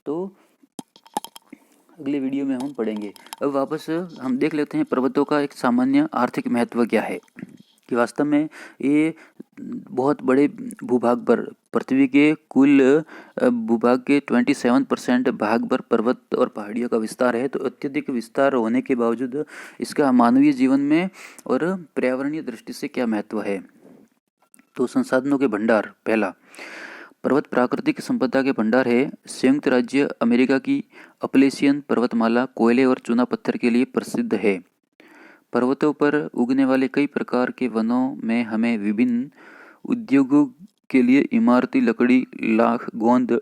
तो अगले वीडियो में हम पढ़ेंगे। अब वापस हम देख लेते हैं पर्वतों का एक सामान्य आर्थिक महत्व क्या है, कि वास्तव में ये बहुत बड़े भूभाग पर, पृथ्वी के कुल भूभाग के 27% भाग पर पर्वत और पहाड़ियों का विस्तार है। तो अत्यधिक विस्तार होने के बावजूद इसका मानवीय जीवन में और पर्यावरणीय दृष्टि से क्या महत्व है। तो संसाधनों के भंडार, पहला, पर्वत प्राकृतिक संपदा के भंडार है। संयुक्त राज्य अमेरिका की अपलेशियन पर्वतमाला कोयले और चूना पत्थर के लिए प्रसिद्ध है। पर्वतों पर उगने वाले कई प्रकार के वनों में हमें विभिन्न उद्योगों के लिए इमारती लकड़ी, लाख, गोंद,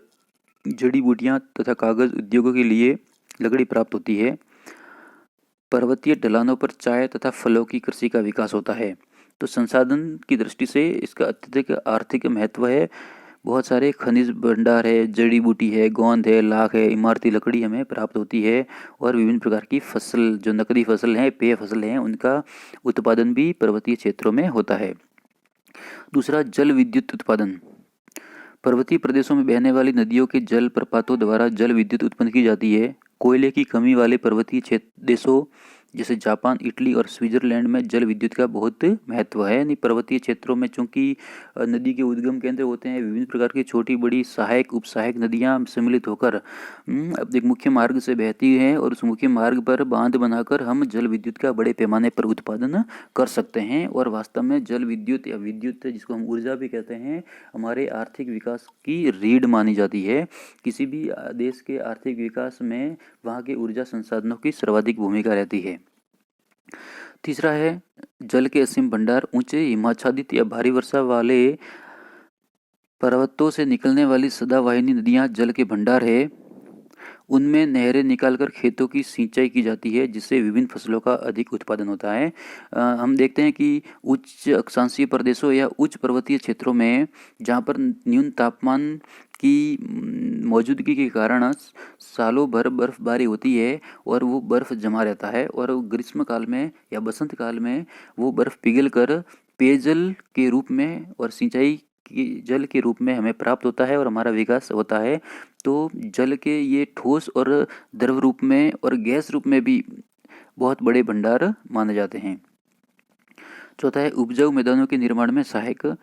जड़ी बूटियां तथा कागज उद्योगों के लिए लकड़ी प्राप्त होती है। पर्वतीय ढलानों पर चाय तथा फलों की कृषि का विकास होता है। तो संसाधन की दृष्टि से इसका अत्यधिक आर्थिक महत्व है। बहुत सारे खनिज भंडार है, जड़ी बूटी है, गोंद है, लाख है, इमारती लकड़ी हमें प्राप्त होती है और विभिन्न प्रकार की फसल, जो नकदी फसल है, पेय फसल है, उनका उत्पादन भी पर्वतीय क्षेत्रों में होता है। दूसरा, जल विद्युत उत्पादन। पर्वतीय प्रदेशों में बहने वाली नदियों के जल प्रपातों द्वारा जल विद्युत उत्पन्न की जाती है। कोयले की कमी वाले पर्वतीय देशों जैसे जापान, इटली और स्विट्जरलैंड में जल विद्युत का बहुत महत्व है। यानी पर्वतीय क्षेत्रों में चूंकि नदी के उद्गम केंद्र होते हैं, विभिन्न प्रकार की छोटी बड़ी सहायक उपसहायक नदियां सम्मिलित होकर अब एक मुख्य मार्ग से बहती हैं और उस मुख्य मार्ग पर बांध बनाकर हम जल विद्युत का बड़े पैमाने पर उत्पादन कर सकते हैं। और वास्तव में जल विद्युत या विद्युत, जिसको हम ऊर्जा भी कहते हैं, हमारे आर्थिक विकास की रीढ़ मानी जाती है। किसी भी देश के आर्थिक विकास में वहाँ के ऊर्जा संसाधनों की सर्वाधिक भूमिका रहती है। तीसरा है जल के असीम भंडार। ऊंचे हिमाच्छादित या भारी वर्षा वाले पर्वतों से निकलने वाली सदावाहिनी नदियां जल के भंडार है। उनमें नहरें निकालकर खेतों की सिंचाई की जाती है, जिससे विभिन्न फसलों का अधिक उत्पादन होता है। हम देखते हैं कि उच्च अक्षांशीय प्रदेशों या उच्च पर्वतीय क्षेत्रों में, जहाँ पर न्यून तापमान की मौजूदगी के कारण सालों भर बर्फबारी होती है और वो बर्फ जमा रहता है, और ग्रीष्म काल में या बसंत काल में वो बर्फ पिघल कर पेयजल के रूप में और सिंचाई की जल के रूप में हमें प्राप्त होता है और हमारा विकास होता है। तो जल के ये ठोस और द्रव रूप में और गैस रूप में भी बहुत बड़े भंडार माने जाते हैं। चौथा है उपजाऊ मैदानों के निर्माण में सहायक।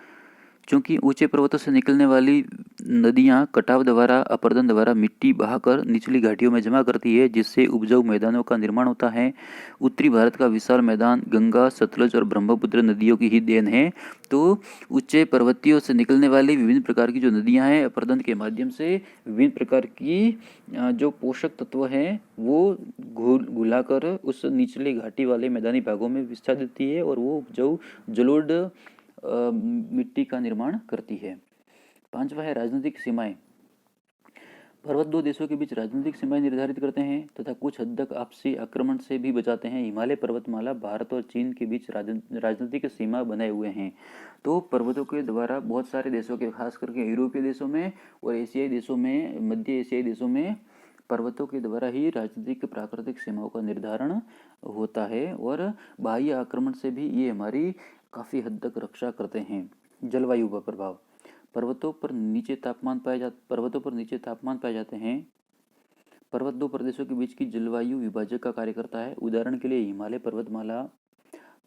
चूंकि ऊंचे पर्वतों से निकलने वाली नदियां कटाव द्वारा, अपरदन द्वारा मिट्टी बहाकर निचली घाटियों में जमा करती है, जिससे उपजाऊ मैदानों का निर्माण होता है। उत्तरी भारत का विशाल मैदान गंगा, सतलज और ब्रह्मपुत्र नदियों की ही देन है। तो ऊंचे पर्वतियों से निकलने वाली विभिन्न प्रकार की जो नदियां हैं, अपरदन के माध्यम से विभिन्न प्रकार की जो पोषक तत्व हैं वो घुलाकर उस निचले घाटी वाले मैदानी भागों में विस्तार देती है और वो उपजाऊ जलोढ़ मिट्टी का निर्माण करती है। पांचवा है राजनीतिक सीमाएं। पर्वत दो देशों के बीच राजनीतिक सीमाएं निर्धारित करते हैं तथा कुछ हद तक आपसी आक्रमण से भी बचाते हैं। हिमालय पर्वतमाला भारत और चीन के बीच राजनीतिक सीमा बनाए हुए हैं। तो पर्वतों के द्वारा बहुत सारे देशों के, खास करके यूरोपीय देशों में और एशियाई देशों में, मध्य एशियाई देशों में पर्वतों के द्वारा ही राजनीतिक प्राकृतिक सीमाओं का निर्धारण होता है और बाह्य आक्रमण से भी ये हमारी काफ़ी हद तक रक्षा करते हैं। जलवायु का प्रभाव। पर्वतों पर नीचे तापमान पाए जाते हैं। पर्वत दो प्रदेशों के बीच की जलवायु विभाजक का कार्य करता है। उदाहरण के लिए हिमालय पर्वतमाला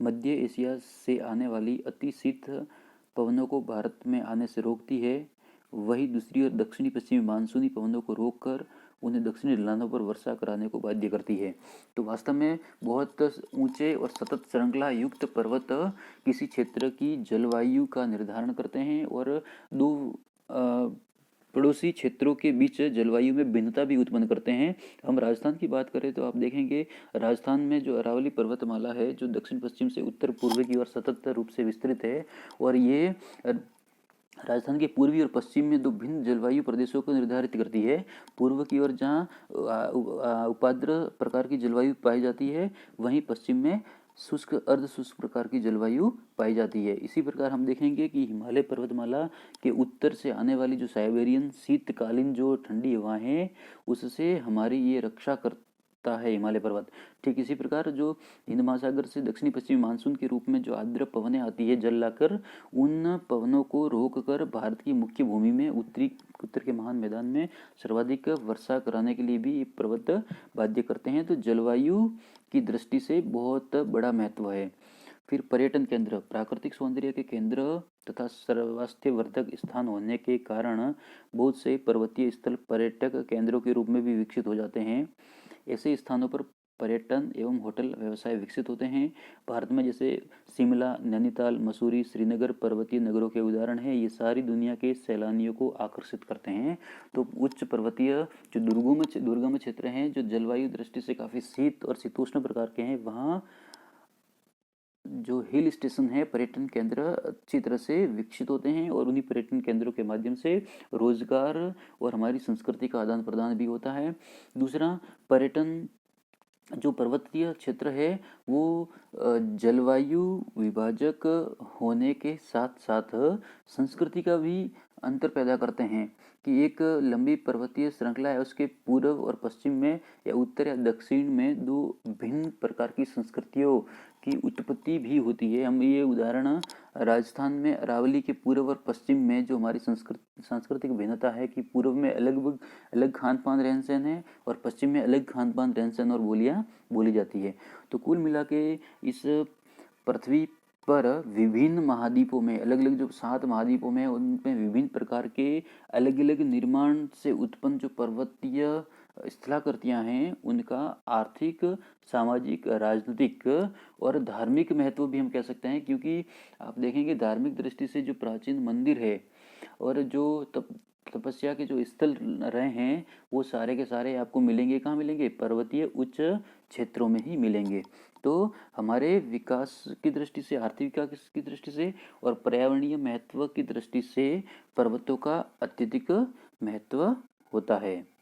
मध्य एशिया से आने वाली अति शीत पवनों को भारत में आने से रोकती है। वही दूसरी ओर दक्षिणी पश्चिमी मानसूनी पवनों को रोककर उन्हें दक्षिणी ढलानों पर वर्षा कराने को बाध्य करती है। तो वास्तव में बहुत ऊंचे और सतत श्रृंखला युक्त पर्वत किसी क्षेत्र की जलवायु का निर्धारण करते हैं और दो पड़ोसी क्षेत्रों के बीच जलवायु में भिन्नता भी उत्पन्न करते हैं। हम राजस्थान की बात करें तो आप देखेंगे राजस्थान में जो अरावली पर्वतमाला है, जो दक्षिण पश्चिम से उत्तर पूर्व की ओर सतत रूप से विस्तृत है, और ये राजस्थान के पूर्वी और पश्चिम में दो भिन्न जलवायु प्रदेशों को निर्धारित करती है। पूर्व की ओर जहाँ उपाद्र प्रकार की जलवायु पाई जाती है, वहीं पश्चिम में शुष्क अर्ध शुष्क प्रकार की जलवायु पाई जाती है। इसी प्रकार हम देखेंगे कि हिमालय पर्वतमाला के उत्तर से आने वाली जो साइबेरियन शीतकालीन जो ठंडी हवा है, उससे हमारी ये रक्षा करता है हिमालय पर्वत। ठीक इसी प्रकार जो हिंद महासागर से दक्षिणी पश्चिमी मानसून के रूप में जो आर्द्र पवनें आती है जल लाकर, उन पवनों को रोक कर भारत की मुख्य भूमि में उत्तरी उत्तर के महान मैदान में सर्वाधिक वर्षा कराने के लिए भी ये पर्वत बाध्य करते हैं। तो जलवायु की दृष्टि से बहुत बड़ा महत्व है। फिर पर्यटन केंद्र, प्राकृतिक सौंदर्य के केंद्र तथा स्वास्थ्यवर्धक स्थान होने के कारण बहुत से पर्वतीय स्थल पर्यटक केंद्रों के रूप में भी विकसित हो जाते हैं। ऐसे स्थानों पर पर्यटन एवं होटल व्यवसाय विकसित होते हैं। भारत में जैसे शिमला, नैनीताल, मसूरी, श्रीनगर पर्वतीय नगरों के उदाहरण हैं। ये सारी दुनिया के सैलानियों को आकर्षित करते हैं। तो उच्च पर्वतीय जो दुर्गम क्षेत्र हैं, जो जलवायु दृष्टि से काफ़ी शीत और शीतोष्ण प्रकार के हैं, वहाँ जो हिल स्टेशन है, पर्यटन केंद्र अच्छी तरह से विकसित होते हैं और उन्हीं पर्यटन केंद्रों के माध्यम से रोजगार और हमारी संस्कृति का आदान प्रदान भी होता है। दूसरा, पर्यटन जो पर्वतीय क्षेत्र है वो जलवायु विभाजक होने के साथ साथ संस्कृति का भी अंतर पैदा करते हैं कि एक लंबी पर्वतीय श्रृंखला है, उसके पूर्व और पश्चिम में या उत्तर या दक्षिण में दो भिन्न प्रकार की संस्कृतियों की उत्पत्ति भी होती है। हम ये उदाहरण राजस्थान में अरावली के पूर्व और पश्चिम में जो हमारी सांस्कृतिक भिन्नता है कि पूर्व में अलग खान पान रहन सहन है और पश्चिम में अलग खान पान रहन सहन और बोलियाँ बोली जाती है। तो कुल मिला के इस पृथ्वी पर विभिन्न महाद्वीपों में अलग अलग जो 7 महाद्वीपों में उनमें विभिन्न प्रकार के अलग अलग निर्माण से उत्पन्न जो पर्वतीय स्थलाकृतियाँ हैं, उनका आर्थिक, सामाजिक, राजनीतिक और धार्मिक महत्व भी हम कह सकते हैं। क्योंकि आप देखेंगे धार्मिक दृष्टि से जो प्राचीन मंदिर है और जो तपस्या के जो स्थल रहे हैं, वो सारे के सारे आपको मिलेंगे कहाँ मिलेंगे? पर्वतीय उच्च क्षेत्रों में ही मिलेंगे। तो हमारे विकास की दृष्टि से, आर्थिक विकास की दृष्टि से और पर्यावरणीय महत्व की दृष्टि से पर्वतों का अत्यधिक महत्व होता है।